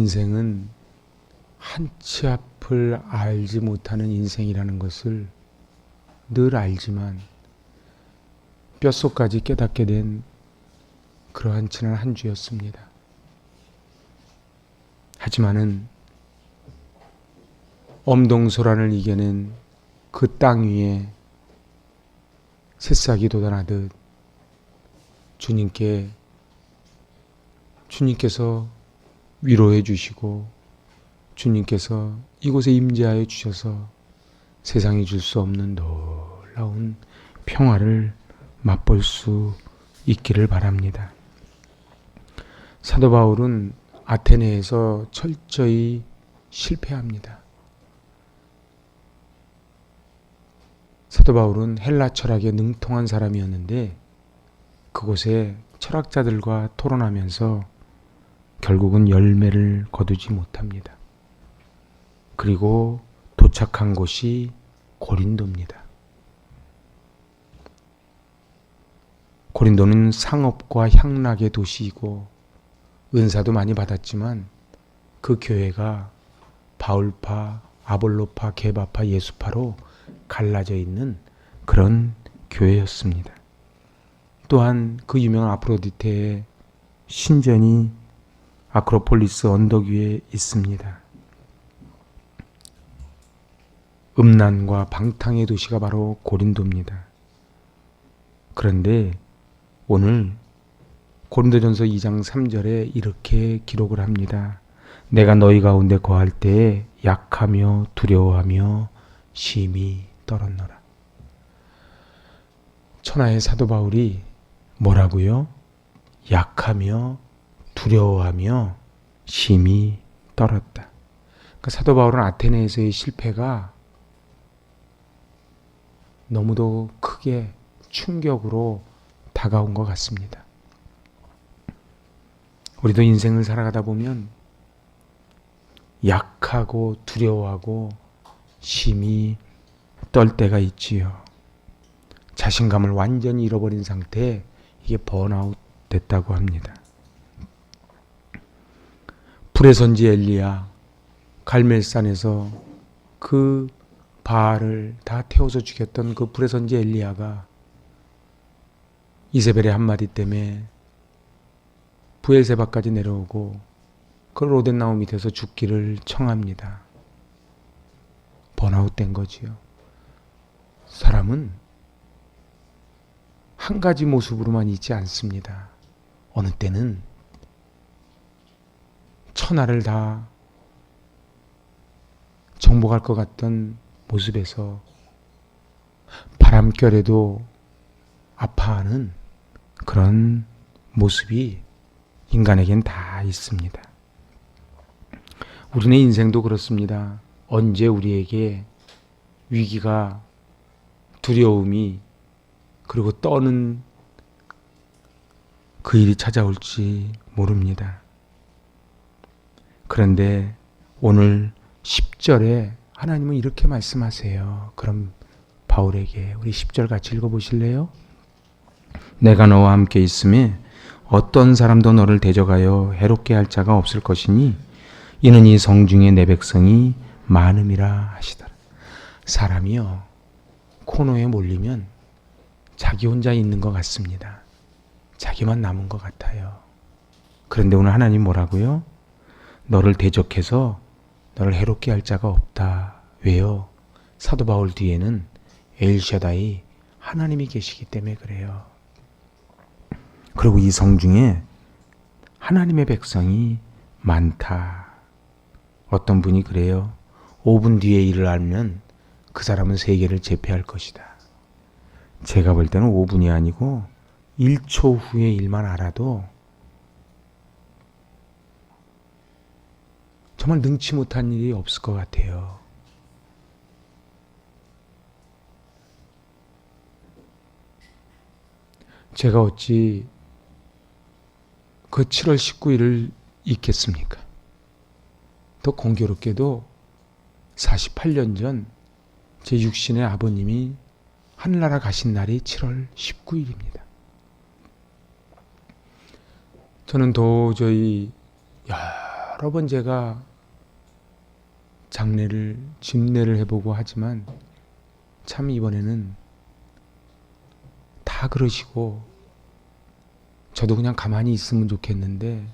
인생은 한치 앞을 알지 못하는 인생이라는 것을 늘 알지만 뼛속까지 깨닫게 된 그러한 지난 한 주였습니다. 하지만은 엄동소란을 이겨낸 그 땅 위에 새싹이 돋아나듯 주님께서 위로해 주시고 주님께서 이곳에 임재하여 주셔서 세상이 줄 수 없는 놀라운 평화를 맛볼 수 있기를 바랍니다. 사도 바울은 아테네에서 철저히 실패합니다. 사도 바울은 헬라 철학에 능통한 사람이었는데 그곳에 철학자들과 토론하면서 결국은 열매를 거두지 못합니다. 그리고 도착한 곳이 고린도입니다. 고린도는 상업과 향락의 도시이고 은사도 많이 받았지만 그 교회가 바울파, 아볼로파, 게바파, 예수파로 갈라져 있는 그런 교회였습니다. 또한 그 유명한 아프로디테의 신전이 아크로폴리스 언덕 위에 있습니다. 음란과 방탕의 도시가 바로 고린도입니다. 그런데 오늘 고린도전서 2장 3절에 이렇게 기록을 합니다. 내가 너희 가운데 거할 때에 약하며 두려워하며 심히 떨었노라. 천하의 사도 바울이 뭐라고요? 약하며 두려워하며 심히 떨었다. 그러니까 사도 바울은 아테네에서의 실패가 너무도 크게 충격으로 다가온 것 같습니다. 우리도 인생을 살아가다 보면 약하고 두려워하고 심히 떨 때가 있지요. 자신감을 완전히 잃어버린 상태에 이게 번아웃 됐다고 합니다. 불의 선지 엘리야, 갈멜산에서 그 바알을 다 태워서 죽였던 그 불의 선지 엘리야가 이세벨의 한마디 때문에 부엘세바까지 내려오고 그 로덴나무 밑에서 죽기를 청합니다. 번아웃 된 거지요. 사람은 한 가지 모습으로만 있지 않습니다. 어느 때는 천하를 다 정복할 것 같던 모습에서 바람결에도 아파하는 그런 모습이 인간에겐 다 있습니다. 우리네 인생도 그렇습니다. 언제 우리에게 위기가, 두려움이, 그리고 떠는 그 일이 찾아올지 모릅니다. 그런데 오늘 10절에 하나님은 이렇게 말씀하세요. 그럼 바울에게 우리 10절 같이 읽어보실래요? 내가 너와 함께 있음에 어떤 사람도 너를 대적하여 해롭게 할 자가 없을 것이니 이는 이 성중에 내 백성이 많음이라 하시더라. 사람이요, 코너에 몰리면 자기 혼자 있는 것 같습니다. 자기만 남은 것 같아요. 그런데 오늘 하나님 뭐라고요? 너를 대적해서 너를 해롭게 할 자가 없다. 왜요? 사도 바울 뒤에는 엘샤다이 하나님이 계시기 때문에 그래요. 그리고 이 성중에 하나님의 백성이 많다. 어떤 분이 그래요. 5분 뒤에 일을 알면 그 사람은 세계를 제패할 것이다. 제가 볼 때는 5분이 아니고 1초 후의 일만 알아도 정말 능치 못한 일이 없을 것 같아요. 제가 어찌 그 7월 19일을 잊겠습니까? 더 공교롭게도 48년 전 제 육신의 아버님이 하늘나라 가신 날이 7월 19일입니다. 저는 도저히 여러 번 제가 집례를 해보고 하지만 참 이번에는 다 그러시고 저도 그냥 가만히 있으면 좋겠는데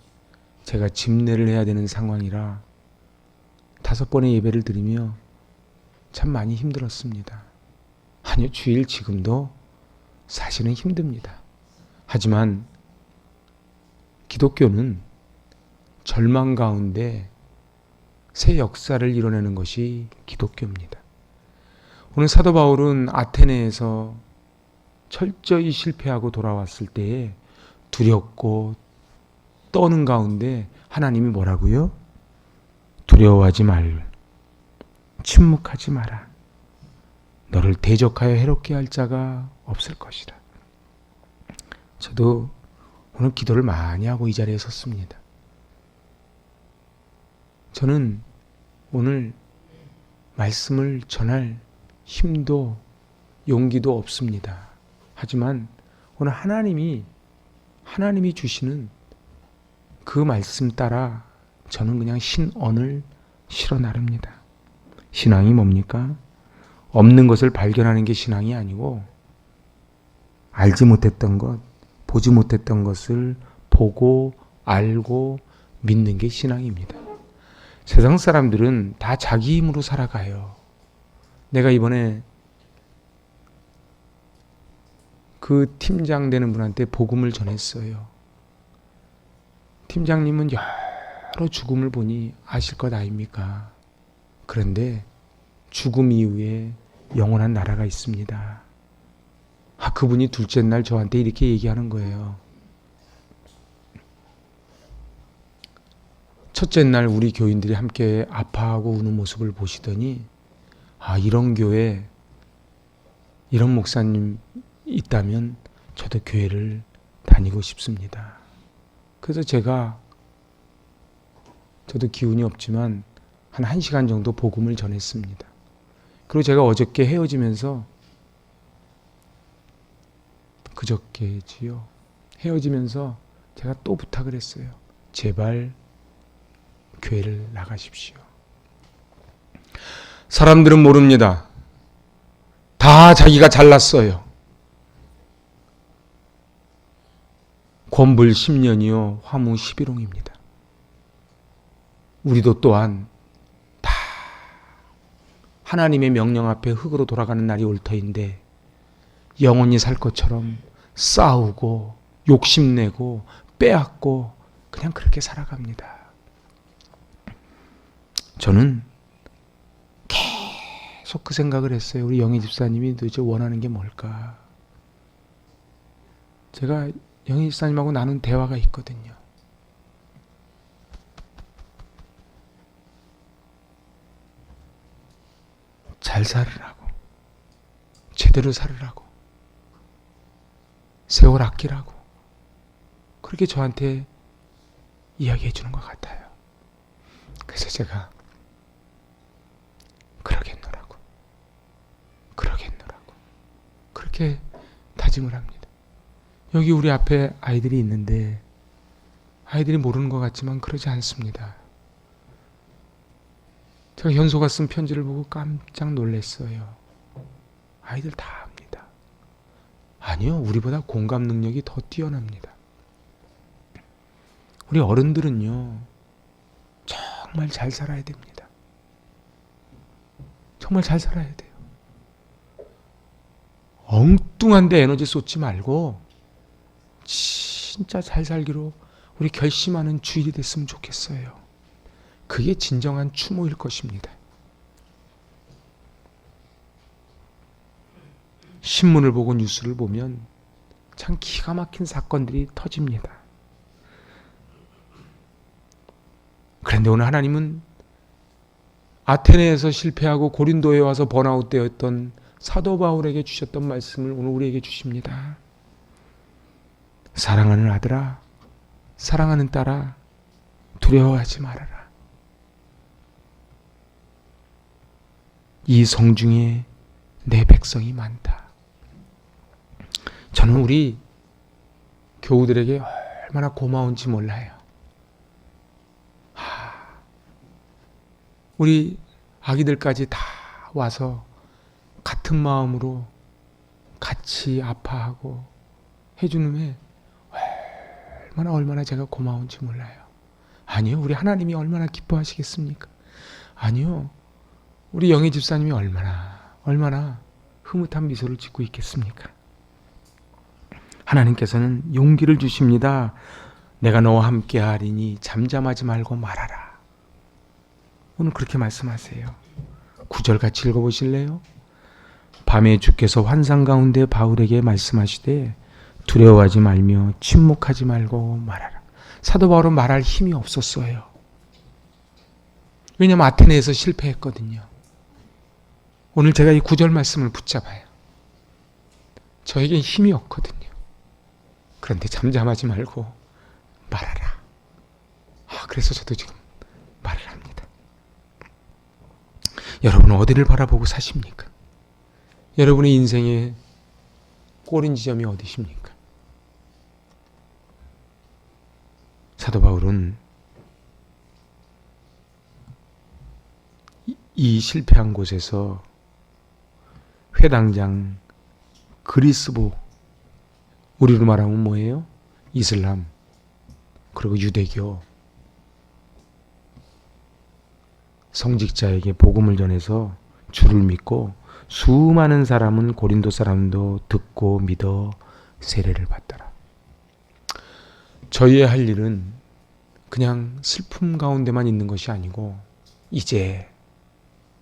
제가 집례를 해야 되는 상황이라 5번의 예배를 드리며 참 많이 힘들었습니다. 아니요, 주일 지금도 사실은 힘듭니다. 하지만 기독교는 절망 가운데 새 역사를 이뤄내는 것이 기독교입니다. 오늘 사도 바울은 아테네에서 철저히 실패하고 돌아왔을 때에 두렵고 떠는 가운데 하나님이 뭐라고요? 두려워하지 말, 침묵하지 마라. 너를 대적하여 해롭게 할 자가 없을 것이라. 저도 오늘 기도를 많이 하고 이 자리에 섰습니다. 저는 오늘 말씀을 전할 힘도 용기도 없습니다. 하지만 오늘 하나님이 주시는 그 말씀 따라 저는 그냥 신언을 실어 나릅니다. 신앙이 뭡니까? 없는 것을 발견하는 게 신앙이 아니고 알지 못했던 것, 보지 못했던 것을 보고 알고 믿는 게 신앙입니다. 세상 사람들은 다 자기 힘으로 살아가요. 내가 이번에 그 팀장 되는 분한테 복음을 전했어요. 팀장님은 여러 죽음을 보니 아실 것 아닙니까? 그런데 죽음 이후에 영원한 나라가 있습니다. 그분이 둘째 날 저한테 이렇게 얘기하는 거예요. 첫째 날 우리 교인들이 함께 아파하고 우는 모습을 보시더니 이런 교회, 이런 목사님 있다면 저도 교회를 다니고 싶습니다. 그래서 저도 기운이 없지만 한 1시간 정도 복음을 전했습니다. 그리고 제가 어저께 그저께지요. 헤어지면서 제가 또 부탁을 했어요. 제발 교회를 나가십시오. 사람들은 모릅니다. 다 자기가 잘났어요. 권불 10년이요 화무 11홍입니다. 우리도 또한 다 하나님의 명령 앞에 흙으로 돌아가는 날이 올 터인데 영원히 살 것처럼 싸우고 욕심내고 빼앗고 그냥 그렇게 살아갑니다. 저는 계속 그 생각을 했어요. 우리 영희 집사님이 도대체 원하는 게 뭘까? 제가 영희 집사님하고 나눈 대화가 있거든요. 잘 살으라고, 제대로 살으라고, 세월 아끼라고 그렇게 저한테 이야기해 주는 것 같아요. 그래서 제가 그러겠노라고 그렇게 다짐을 합니다. 여기 우리 앞에 아이들이 있는데 아이들이 모르는 것 같지만 그러지 않습니다. 제가 현소가 쓴 편지를 보고 깜짝 놀랐어요. 아이들 다 압니다. 아니요, 우리보다 공감 능력이 더 뛰어납니다. 우리 어른들은요 정말 잘 살아야 됩니다. 정말 잘 살아야 돼요. 엉뚱한 데 에너지 쏟지 말고 진짜 잘 살기로 우리 결심하는 주일이 됐으면 좋겠어요. 그게 진정한 추모일 것입니다. 신문을 보고 뉴스를 보면 참 기가 막힌 사건들이 터집니다. 그런데 오늘 하나님은 아테네에서 실패하고 고린도에 와서 번아웃 되었던 사도 바울에게 주셨던 말씀을 오늘 우리에게 주십니다. 사랑하는 아들아, 사랑하는 딸아, 두려워하지 말아라. 이 성중에 내 백성이 많다. 저는 우리 교우들에게 얼마나 고마운지 몰라요. 우리 아기들까지 다 와서 같은 마음으로 같이 아파하고 해주는 게 얼마나 제가 고마운지 몰라요. 아니요, 우리 하나님이 얼마나 기뻐하시겠습니까? 아니요, 우리 영애 집사님이 얼마나 흐뭇한 미소를 짓고 있겠습니까? 하나님께서는 용기를 주십니다. 내가 너와 함께 하리니 잠잠하지 말고 말하라. 오늘 그렇게 말씀하세요. 9절 같이 읽어보실래요? 밤에 주께서 환상 가운데 바울에게 말씀하시되 두려워하지 말며 침묵하지 말고 말하라. 사도 바울은 말할 힘이 없었어요. 왜냐하면 아테네에서 실패했거든요. 오늘 제가 이 9절 말씀을 붙잡아요. 저에겐 힘이 없거든요. 그런데 잠잠하지 말고 말하라. 그래서 저도 지금 말을 합니다. 여러분은 어디를 바라보고 사십니까? 여러분의 인생의 꼬린 지점이 어디십니까? 사도 바울은 이 실패한 곳에서 회당장 그리스보, 우리로 말하면 뭐예요? 이슬람, 그리고 유대교 성직자에게 복음을 전해서 주를 믿고 수많은 사람은 고린도 사람도 듣고 믿어 세례를 받더라. 저희의 할 일은 그냥 슬픔 가운데만 있는 것이 아니고 이제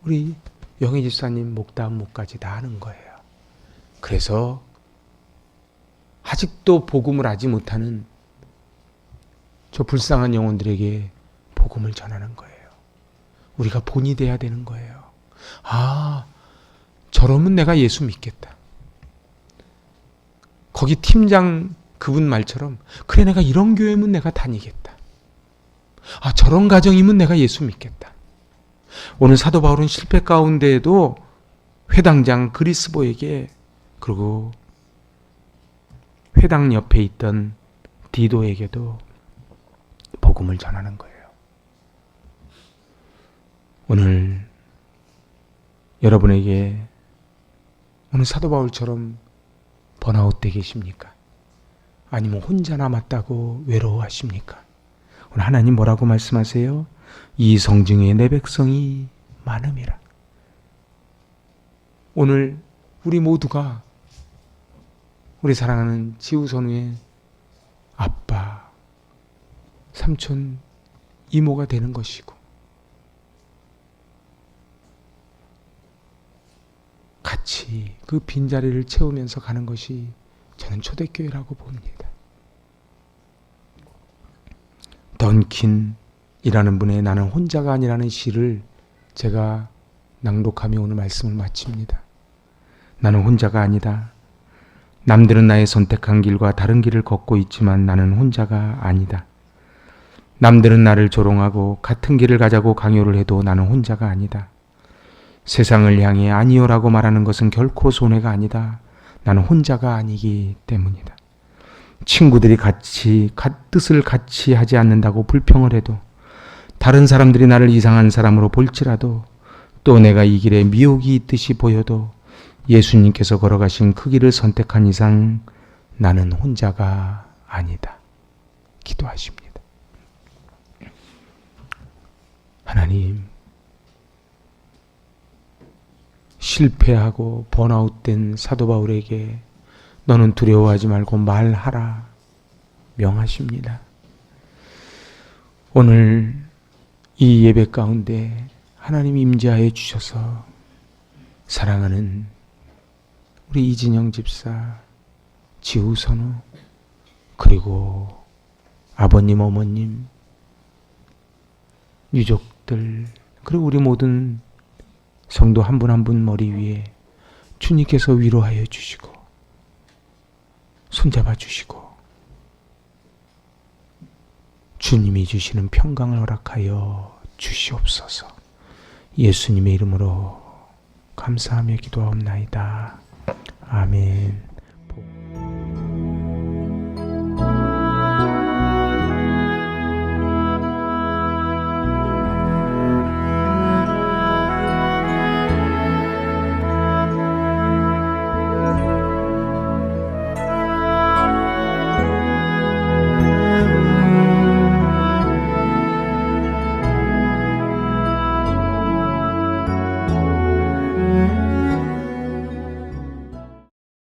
우리 영애 집사님 목다음 목까지 다 하는 거예요. 그래서 아직도 복음을 알지 못하는 저 불쌍한 영혼들에게 복음을 전하는 거예요. 우리가 본이 돼야 되는 거예요. 저러면 내가 예수 믿겠다. 거기 팀장 그분 말처럼 그래 내가 이런 교회면 내가 다니겠다. 저런 가정이면 내가 예수 믿겠다. 오늘 사도 바울은 실패 가운데에도 회당장 그리스보에게 그리고 회당 옆에 있던 디도에게도 복음을 전하는 거예요. 오늘 여러분에게 오늘 사도 바울처럼 번아웃 돼 계십니까? 아니면 혼자 남았다고 외로워하십니까? 오늘 하나님 뭐라고 말씀하세요? 이 성중에 내 백성이 많음이라. 오늘 우리 모두가 우리 사랑하는 지우선우의 아빠, 삼촌, 이모가 되는 것이고 같이 그 빈자리를 채우면서 가는 것이 저는 초대교회라고 봅니다. 던킨이라는 분의 나는 혼자가 아니라는 시를 제가 낭독하며 오늘 말씀을 마칩니다. 나는 혼자가 아니다. 남들은 나의 선택한 길과 다른 길을 걷고 있지만 나는 혼자가 아니다. 남들은 나를 조롱하고 같은 길을 가자고 강요를 해도 나는 혼자가 아니다. 세상을 향해 아니요라고 말하는 것은 결코 손해가 아니다. 나는 혼자가 아니기 때문이다. 친구들이 뜻을 같이 하지 않는다고 불평을 해도 다른 사람들이 나를 이상한 사람으로 볼지라도 또 내가 이 길에 미혹이 있듯이 보여도 예수님께서 걸어가신 그 길을 선택한 이상 나는 혼자가 아니다. 기도하십니다. 하나님, 실패하고 번아웃된 사도 바울에게 너는 두려워하지 말고 말하라 명하십니다. 오늘 이 예배 가운데 하나님 임재하여 주셔서 사랑하는 우리 이진영 집사, 지우선우, 그리고 아버님, 어머님, 유족들, 그리고 우리 모든 성도 한 분 한 분 머리 위에 주님께서 위로하여 주시고 손잡아 주시고 주님이 주시는 평강을 허락하여 주시옵소서. 예수님의 이름으로 감사하며 기도하옵나이다. 아멘.